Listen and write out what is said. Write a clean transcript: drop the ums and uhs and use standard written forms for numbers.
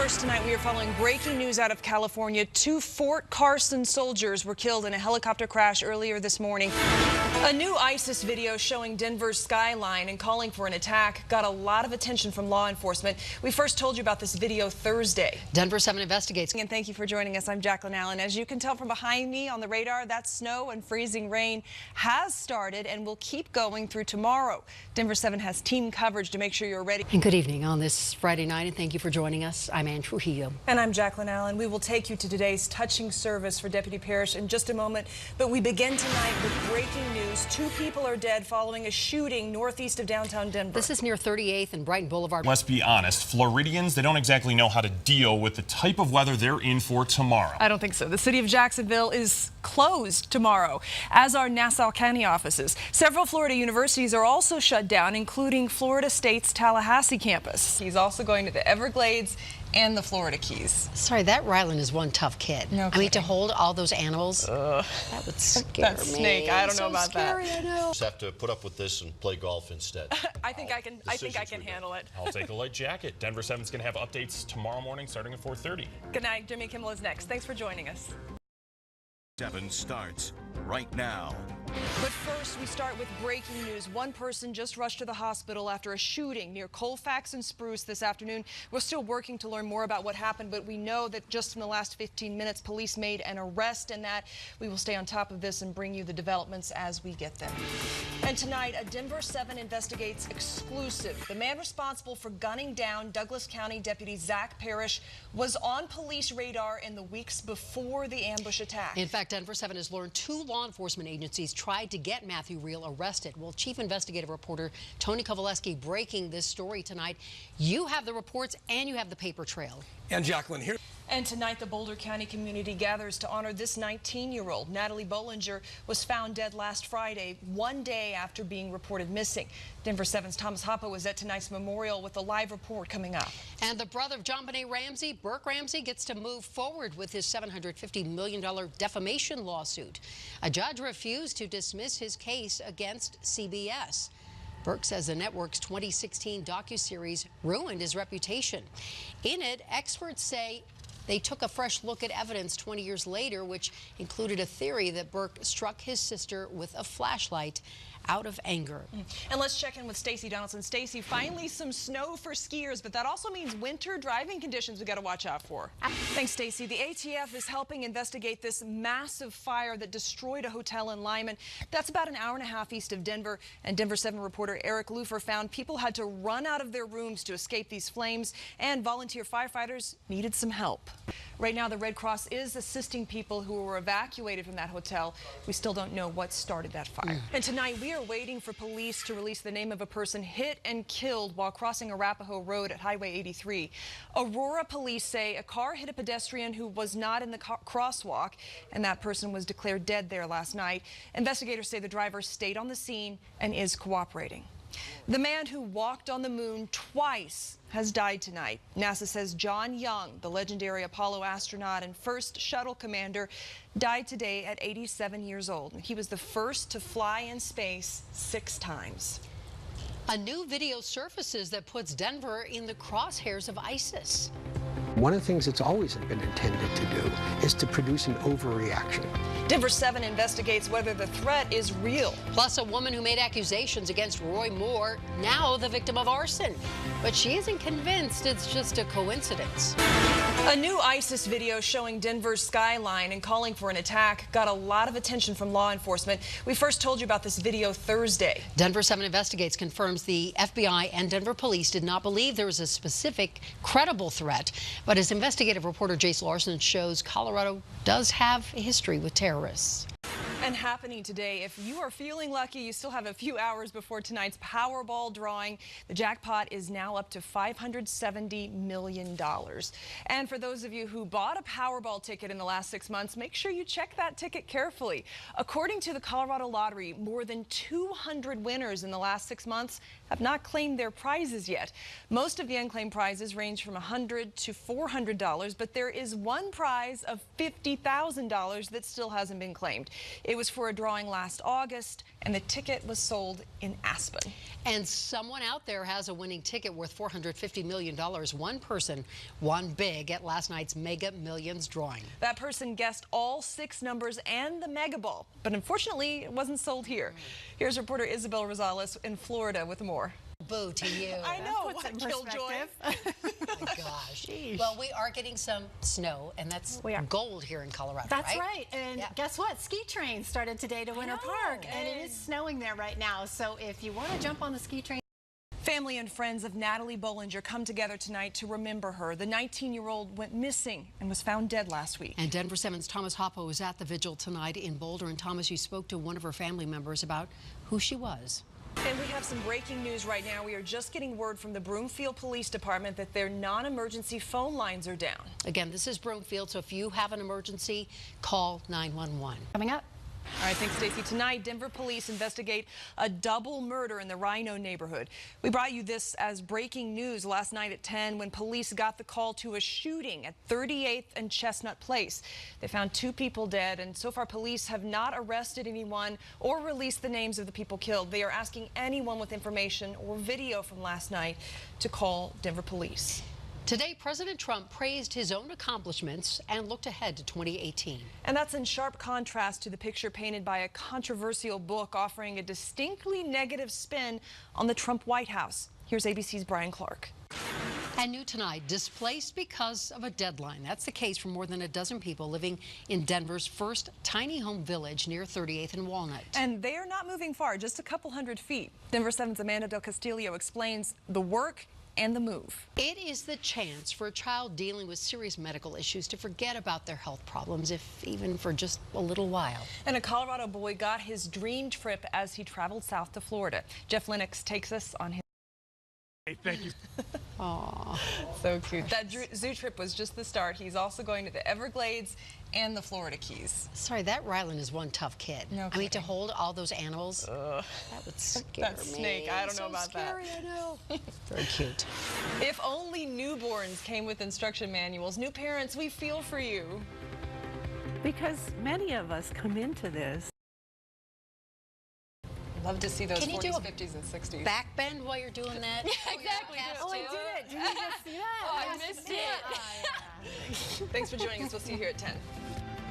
First tonight, we are following breaking news out of California. 2 Fort Carson soldiers were killed in a helicopter crash earlier this morning. A new ISIS video showing Denver's skyline and calling for an attack got a lot of attention from law enforcement. We first told you about this video Thursday. Denver 7 investigates. And thank you for joining us. I'm Jaclyn Allen. As you can tell from behind me on the radar, that snow and freezing rain has started and will keep going through tomorrow. Denver 7 has team coverage to make sure you're ready. And good evening on this Friday night, and thank you for joining us. I'm Ann Trujillo. And I'm Jaclyn Allen. We will take you to today's touching service for Deputy Parrish in just a moment. But we begin tonight with breaking news. 2 people are dead following a shooting northeast of downtown Denver. This is near 38th and Brighton Boulevard. Let's be honest, Floridians, they don't exactly know how to deal with the type of weather they're in for tomorrow. I don't think so. The city of Jacksonville is closed tomorrow, as are Nassau County offices. Several Florida universities are also shut down, including Florida State's Tallahassee campus. He's also going to the Everglades and the Florida Keys. Sorry, that Rylan is one tough kid. No I mean, to hold all those animals, that would scare that me. snake, I don't know about scary, that. I know. Just have to put up with this and play golf instead. I think I can handle it. I'll take a light jacket. Denver 7's going to have updates tomorrow morning starting at 4:30. Good night. Jimmy Kimmel is next. Thanks for joining us. 7 starts right now. But first, we start with breaking news. One person just rushed to the hospital after a shooting near Colfax and Spruce this afternoon. We're still working to learn more about what happened, but we know that just in the last 15 minutes, police made an arrest, and that we will stay on top of this and bring you the developments as we get them. And tonight, a Denver 7 investigates exclusive. The man responsible for gunning down Douglas County Deputy Zach Parrish was on police radar in the weeks before the ambush attack. In fact, Denver 7 has learned 2 law enforcement agencies tried to get Matthew Reel arrested. Well, Chief Investigative Reporter Tony Kowaleski breaking this story tonight. You have the reports and you have the paper trail. And Jaclyn here. And tonight, the Boulder County community gathers to honor this 19-year-old. Natalie Bollinger was found dead last Friday, 1 day after being reported missing. Denver 7's Thomas Hoppa was at tonight's memorial with a live report coming up. And the brother of John Benet Ramsey, Burke Ramsey, gets to move forward with his $750 million defamation lawsuit. A judge refused to dismiss his case against CBS. Burke says the network's 2016 docuseries ruined his reputation. In it, experts say they took a fresh look at evidence 20 years later, which included a theory that Burke struck his sister with a flashlight out of anger. And let's check in with Stacy Donaldson. Stacy, finally some snow for skiers, but that also means winter driving conditions we got to watch out for. Thanks, Stacy. The ATF is helping investigate this massive fire that destroyed a hotel in Lyman. That's about an hour-and-a-half east of Denver. And Denver 7 reporter Eric Lufer found people had to run out of their rooms to escape these flames, and volunteer firefighters needed some help. Right now, the Red Cross is assisting people who were evacuated from that hotel. We still don't know what started that fire. And tonight, we are waiting for police to release the name of a person hit and killed while crossing Arapahoe Road at Highway 83. Aurora police say a car hit a pedestrian who was not in the crosswalk, and that person was declared dead there last night. Investigators say the driver stayed on the scene and is cooperating. The man who walked on the moon twice has died tonight. NASA says John Young, the legendary Apollo astronaut and first shuttle commander, died today at 87 years old. He was the first to fly in space 6 times. A new video surfaces that puts Denver in the crosshairs of ISIS. One of the things it's always been intended to do is to produce an overreaction. Denver 7 investigates whether the threat is real. Plus, a woman who made accusations against Roy Moore, now the victim of arson. But she isn't convinced it's just a coincidence. A new ISIS video showing Denver's skyline and calling for an attack got a lot of attention from law enforcement. We first told you about this video Thursday. Denver 7 investigates confirms the FBI and Denver police did not believe there was a specific credible threat. But as investigative reporter Jace Larson shows, Colorado does have a history with terrorists. And happening today, if you are feeling lucky, you still have a few hours before tonight's Powerball drawing. The jackpot is now up to $570 million. And for those of you who bought a Powerball ticket in the last 6 months, make sure you check that ticket carefully. According to the Colorado Lottery, more than 200 winners in the last 6 months have not claimed their prizes yet. Most of the unclaimed prizes range from $100 to $400, but there is one prize of $50,000 that still hasn't been claimed. It was for a drawing last August, and the ticket was sold in Aspen. And someone out there has a winning ticket worth $450 million. One person won big at last night's Mega Millions drawing. That person guessed all 6 numbers and the Mega Ball, but unfortunately it wasn't sold here. Here's reporter Isabel Rosales in Florida with more. Boo to you. I know, what killjoy. Oh my gosh. Well, we are getting some snow, and that's gold here in Colorado. That's right. And guess what? Ski train started today to Winter Park, and it is snowing there right now. So if you want to jump on the ski train. Family and friends of Natalie Bollinger come together tonight to remember her. The 19-year-old went missing and was found dead last week. And Denver 7's Thomas Hoppo was at the vigil tonight in Boulder. And Thomas, you spoke to one of her family members about who she was. And we have some breaking news right now. We are just getting word from the Broomfield Police Department that their non-emergency phone lines are down. Again, this is Broomfield, so if you have an emergency, call 911. Coming up. All right, thanks, Stacey. Tonight, Denver police investigate a double murder in the Rhino neighborhood. We brought you this as breaking news last night at 10 when police got the call to a shooting at 38th and Chestnut Place. They found 2 people dead, and so far police have not arrested anyone or released the names of the people killed. They are asking anyone with information or video from last night to call Denver police. Today, President Trump praised his own accomplishments and looked ahead to 2018. And that's in sharp contrast to the picture painted by a controversial book offering a distinctly negative spin on the Trump White House. Here's ABC's Brian Clark. And new tonight, displaced because of a deadline. That's the case for more than a dozen people living in Denver's first tiny home village near 38th and Walnut. And they are not moving far, just a couple hundred feet. Denver 7's Amanda Del Castillo explains the work and the move. It is the chance for a child dealing with serious medical issues to forget about their health problems, if even for just a little while. And a Colorado boy got his dream trip as he traveled south to Florida. Jeff Lennox takes us on his... Hey, thank you. Aww, so cute. That zoo trip was just the start. He's also going to the Everglades and the Florida Keys. Sorry, that Rylan is one tough kid. No I mean, to hold all those animals, that would scare that me. snake, I don't know about scary, that. I know. Very cute. If only newborns came with instruction manuals. New parents, we feel for you. Because many of us come into this. Love to see those Can you 40s, do a 50s, and 60s. Back bend while you're doing that? Yeah, exactly. Oh, I did it. Did you just see that? Oh, I missed it. Oh, yeah. Thanks for joining us. We'll see you here at 10.